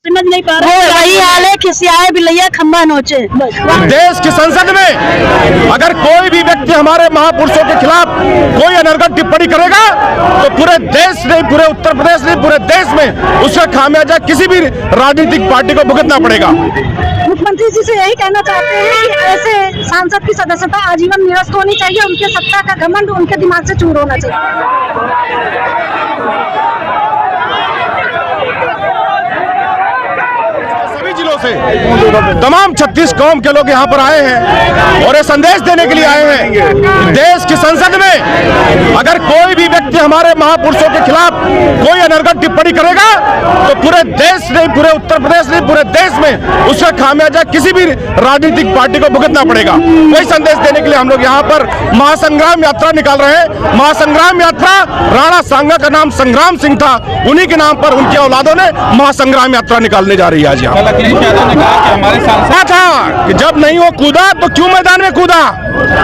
समझ नहीं पा रहे। वही हाल है, खिसियाए बिलैया खम्बा नोचे। देश की संसद में अगर कोई भी व्यक्ति हमारे महापुरुषों के खिलाफ कोई अनर्गल टिप्पणी करेगा तो पूरे देश नहीं, पूरे उत्तर प्रदेश नहीं, पूरे देश में उसका खामियाजा किसी भी राजनीतिक पार्टी को भुगतना पड़ेगा। मुख्यमंत्री जी से यही कहना चाहते हैं कि ऐसे सांसद की सदस्यता आजीवन निरस्त होनी चाहिए। उनके सत्ता का घमंड उनके दिमाग से चूर होना चाहिए। जिलों से तमाम 36 कौम के लोग यहाँ पर आए हैं और ये संदेश देने के लिए आए हैं। देश की संसद में अगर कोई भी व्यक्ति हमारे महापुरुषों के खिलाफ कोई अनर्गल टिप्पणी करेगा तो पूरे देश नहीं, पूरे उत्तर प्रदेश नहीं, पूरे देश में उसका खामियाजा किसी भी राजनीतिक पार्टी को भुगतना पड़ेगा। वही संदेश देने के लिए हम लोग यहाँ पर महासंग्राम यात्रा निकाल रहे हैं। महासंग्राम यात्रा राणा सांगा का नाम संग्राम सिंह था, उन्हीं के नाम पर उनके औलादों ने महासंग्राम यात्रा निकालने जा रही है आज यहाँ। अखिलेश यादव ने कहा कि हमारे सांसद था कि जब नहीं वो कूदा तो क्यों मैदान में कूदा।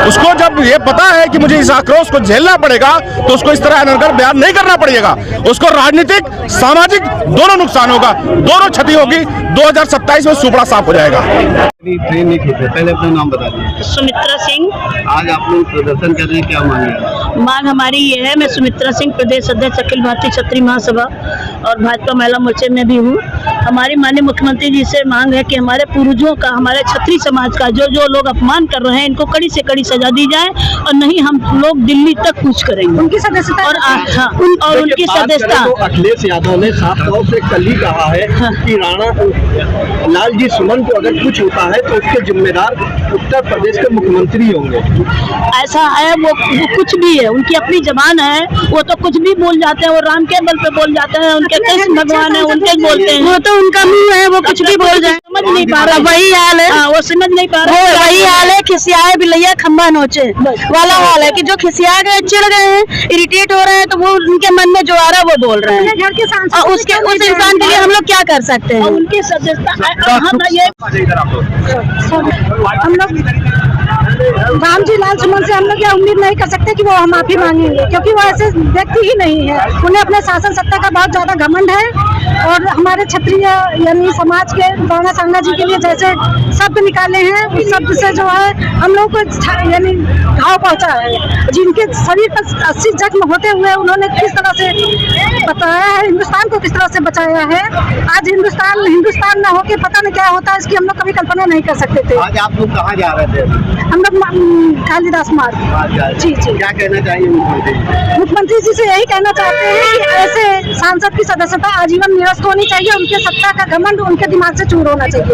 उसको जब ये पता है कि मुझे इस आक्रोश को झेलना पड़ेगा तो उसको इस तरह अनर्गल बयान नहीं करना पड़ेगा। उसको राजनीतिक सामाजिक दोनों नुकसान होगा, दोनों क्षति होगी। 2027 में सुपड़ा साफ हो जाएगा। ट्रेन नहीं खींचे, पहले अपना नाम बता दीजिए। सुमित्रा सिंह। आज आप लोग प्रदर्शन कर रहे हैं, क्या मांग है? मांग हमारी ये है, मैं सुमित्रा सिंह, प्रदेश अध्यक्ष अखिल भारतीय क्षत्रिय महासभा और भाजपा महिला मोर्चे में भी हूँ। हमारी माननीय मुख्यमंत्री जी से मांग है कि हमारे पूर्वजों का, हमारे क्षत्रिय समाज का जो जो लोग अपमान कर रहे हैं इनको कड़ी से कड़ी सजा दी जाए और नहीं हम लोग दिल्ली तक कूच करेंगे। उनकी सदस्यता और उनकी सदस्यता। अखिलेश यादव ने साफ तौर से कल ही कहा है कि राणा लालजी सुमन को अगर कुछ होता है तो उसके जिम्मेदार उत्तर प्रदेश के मुख्यमंत्री होंगे। ऐसा है, वो कुछ भी है, उनकी अपनी जबान है, वो तो कुछ भी बोल जाते हैं। वो राम के बल पे बोल जाते हैं, उनके कृष्ण भगवान है उनके बोलते हैं। वो तो उनका मुंह है, वो कुछ भी बोल जाए। समझ नहीं पा रहा, वही हाल है। वो समझ नहीं पा रहा, वही हाल है, खिसियाए बिलैया खम्बा नोचे वाला हाल है कि जो खिसिया गए, चिढ़ गए हैं, इरिटेट हो रहे हैं तो वो उनके मन में जो आ रहा है वो बोल रहे हैं। घर के सांसद उस इंसान के लिए हम लोग क्या कर सकते हैं? उनकी सदस्यता हम लोग राम जी लाल सुमन से हम लोग यह उम्मीद नहीं कर सकते कि वो हम माफी मांगेंगे, क्योंकि वो ऐसे व्यक्ति ही नहीं है। उन्हें अपने शासन सत्ता का बहुत ज्यादा घमंड है और हमारे क्षत्रिय यानी समाज के राणा सांगा जी के लिए जैसे शब्द निकाले हैं उस शब्द से जो है हम लोग को यानी घाव पहुंचा है। जिनके शरीर पर 80 जख्म होते हुए उन्होंने किस तरह से बताया है, हिंदुस्तान को किस तरह से बचाया है। आज हिंदुस्तान न होके पता नहीं क्या होता है, इसकी हम लोग कभी कल्पना नहीं कर सकते थे। आज आप लोग कहाँ जा रहे थे? हम लोग कालिदास मार्ग। जी जी। क्या कहना चाहिए मुख्यमंत्री जी से यही कहना चाहते हैं कि ऐसे सांसद की सदस्यता आजीवन निरस्त होनी चाहिए। उनके सत्ता का घमंड उनके दिमाग से चूर होना चाहिए।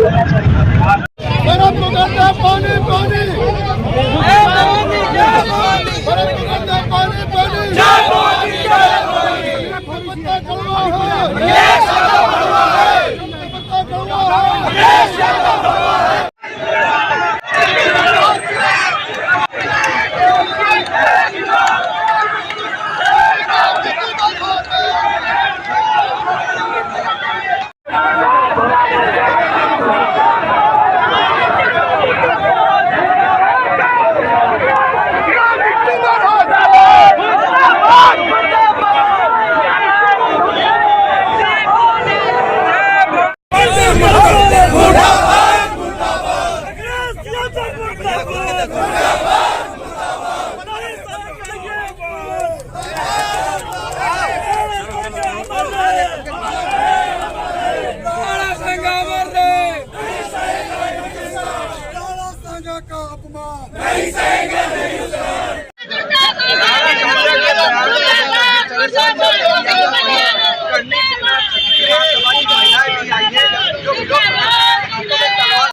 नहीं सहेंगे, नहीं